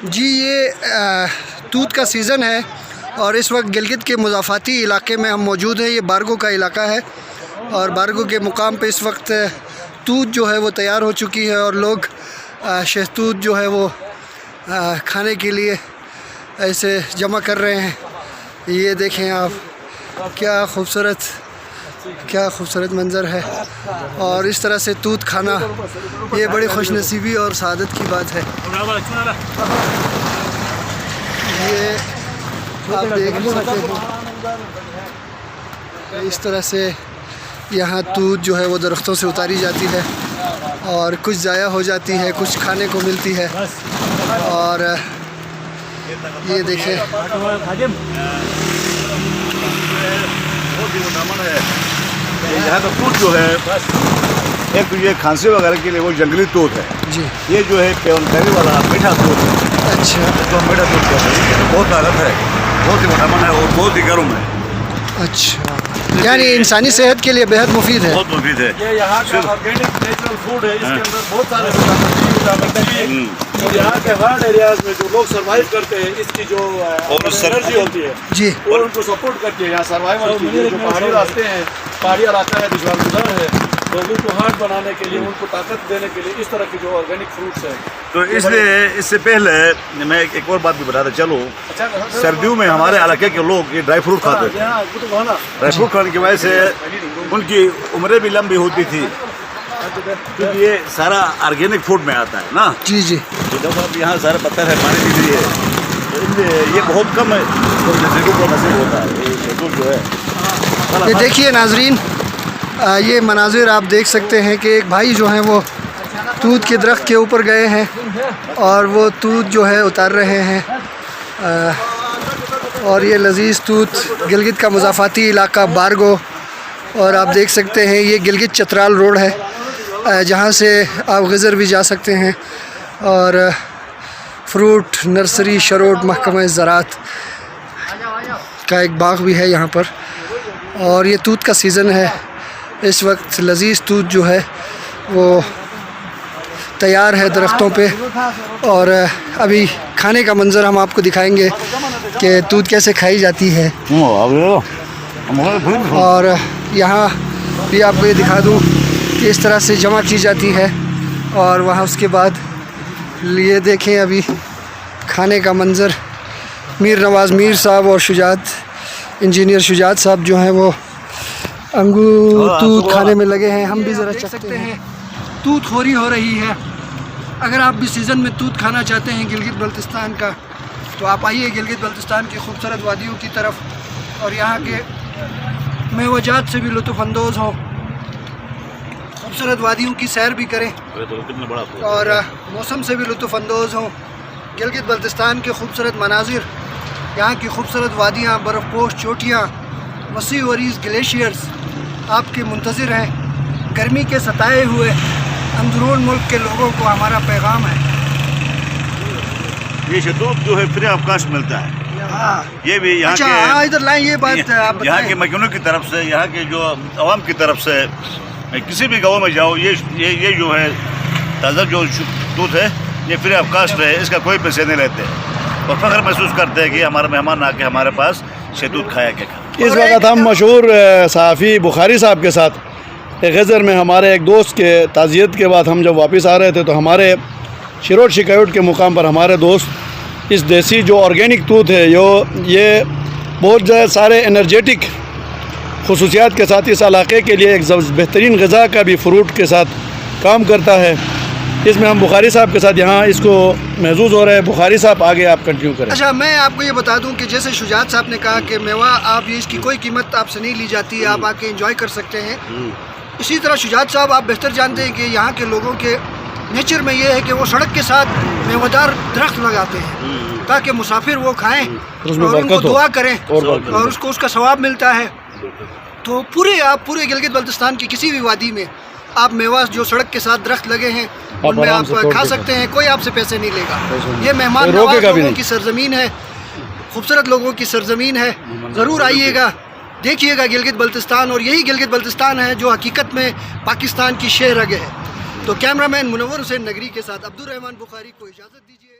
जी ये तूत का सीज़न है और इस वक्त गिलगित के मुज़ाफ़ाती इलाके में हम मौजूद हैं। ये बारगो का इलाका है और बारगो के मुकाम पे इस वक्त तूत जो है वो तैयार हो चुकी है और लोग शहतूत जो है वो खाने के लिए ऐसे जमा कर रहे हैं। ये देखें आप, क्या खूबसूरत मंज़र है और इस तरह से तूत खाना ये बड़ी खुशनसीबी और सआदत की बात है। ये आप देख सकते हैं इस तरह से यहाँ तूत जो है वो दरख्तों से उतारी जाती है और कुछ ज़ाया हो जाती है, कुछ खाने को मिलती है। और ये देखें यहाँ का तूत जो है एक तो ये खांसी वगैरह के लिए वो जंगली तूत है जी। ये जो है पेवनकारी वाला मीठा तूत है। अच्छा, तो मीठा तूत कहते हैं, बहुत ताकत है, बहुत ही विटामिन है और बहुत ही गर्म है। अच्छा, यानी इंसानी सेहत के लिए बेहद मुफीद है। बहुत मुफीद है। ये यहाँ का ऑर्गेनिक नेचुरल फूड है, इसके अंदर बहुत सारे विटामिन और यहाँ के हार्ड एरियाज में जो लोग सर्वाइव करते हैं, इसकी जो एनर्जी होती है जी, वो उनको सपोर्ट करती है। यहाँ सर्वाइवल के लिए जो पहाड़ी रास्ते हैं, पहाड़ी इलाका है, दुश्वार है, लोगों को हार्ड बनाने के लिए, उनको ताकत देने के लिए इस तरह की जो ऑर्गेनिक फ्रूट्स है। तो इसलिए इससे पहले मैं एक और बात भी बताता चलो, सर्दियों में हमारे इलाके के लोग ये ड्राई फ्रूट खाते थे। ड्राई फ्रूट खाने की वजह से उनकी उम्रें भी लंबी होती थी, क्योंकि ये सारा ऑर्गेनिक फूड में आता है ना। जी जी। तो जब आप यहाँ सारे पत्थर है, पानी दिख रही है, तो इसलिए ये बहुत कम है तो नसीबों को नसीब होता है ये शेड्यूल जो है। ये देखिए नाजरीन, ये मनाजिर आप देख सकते हैं कि एक भाई जो हैं वो तूत के दरख्त के ऊपर गए हैं और वो तूत जो है उतार रहे हैं। और ये लजीज़ तूत गिलगित का मुज़ाफ़ाती इलाका बारगो, और आप देख सकते हैं ये गिलगित चतराल रोड है जहाँ से आप गज़र भी जा सकते हैं। और फ्रूट नर्सरी शरोट महकमा ज़राअत का एक बाग भी है यहाँ पर। और ये तूत का सीज़न है इस वक्त। लजीज़ तूत जो है वो तैयार है दरख्तों पे और अभी खाने का मंज़र हम आपको दिखाएंगे कि तूत कैसे खाई जाती है। और यहाँ भी आपको ये दिखा दूँ कि इस तरह से जमा की जाती है और वहाँ उसके बाद ये देखें अभी खाने का मंज़र। मीर नवाज़ मीर साहब और शुजात इंजीनियर शुजात साहब जो हैं वो अंगूर तूत खाने में लगे हैं। हम भी ज़रा चख सकते हैं, तूत खोरी हो रही है। अगर आप भी सीज़न में तूत खाना चाहते हैं गिलगित बल्तिस्तान का, तो आप आइए गिलगित बल्तिस्तान की खूबसूरत वादियों की तरफ और यहाँ के मेवाजात से भी लुत्फ़अंदोज़ हों, खूबसूरत वादियों की सैर भी करें और मौसम से भी लुत्फ़अंदोज़ हों। गिलगित बल्तिस्तान के खूबसूरत मनाजिर, यहाँ की खूबसूरत वादियाँ, बर्फ़पोश चोटियाँ, वसी वरीज़ ग्लेशियर्स आपके मुंतज़िर हैं। गर्मी के सताए हुए अंदरून मुल्क के लोगों को हमारा पैगाम है, ये शहतूत जो है फ्री ऑफ कास्ट मिलता है। ये भी यहाँ अच्छा, के इधर लाएं ये बात आप यहाँ के मकीनों की तरफ से, यहाँ के जो अवाम की तरफ से, किसी भी गाँव में जाओ ये जो है ताज़ा जो दूध है ये फ्री ऑफ कास्ट है, इसका कोई पैसे नहीं लेते और फ़ख्र महसूस करते हैं कि हमारे मेहमान आके हमारे पास शहतूत खाया क्या। इस वक्त हम मशहूर सहाफ़ी बुखारी साहब के साथ गज़र में हमारे एक दोस्त के ताज़ियत के बाद हम जब वापस आ रहे थे तो हमारे शिरोट शिकायत के मुकाम पर हमारे दोस्त इस देसी जो ऑर्गेनिक तूत है ये बहुत ज़्यादा सारे एनर्जेटिक खसूसियात के साथ इस इलाके के लिए एक बेहतरीन ग़िज़ा का भी फ्रूट के साथ काम करता है। इसमें हम बुखारी साहब के साथ यहाँ इसको महसूस हो रहे हैं। बुखारी साहब आगे आप कंटिन्यू करें। अच्छा, मैं आपको ये बता दूं कि जैसे शुजात साहब ने कहा कि मेवा आप ये इसकी कोई कीमत आपसे नहीं ली जाती, आप आके एंजॉय कर सकते हैं। इसी तरह शुजात साहब आप बेहतर जानते हैं कि यहाँ के लोगों के नेचर में ये है कि वो सड़क के साथ मेवादार दरख्त लगाते हैं ताकि मुसाफिर वो खाएं और उनको दुआ करें और उसको उसका सवाब मिलता है। तो आप पूरे गिलगित बल्तिस्तान की किसी भी वादी में आप मेवा जो सड़क के साथ दरख्त लगे हैं उनमें आप खा सकते हैं, कोई आपसे पैसे नहीं लेगा। ये मेहमान नवाज लोगों की सरजमीन है, खूबसूरत लोगों की सरजमीन है। ज़रूर आइएगा, देखिएगा गिलगित बल्तिस्तान। और यही गिलगित बल्तिस्तान है जो हकीकत में पाकिस्तान की शेर रग है। तो कैमरामैन मुनव्वर हुसैन नगरी के साथ अब्दुल रहमान बुखारी को इजाज़त दीजिए।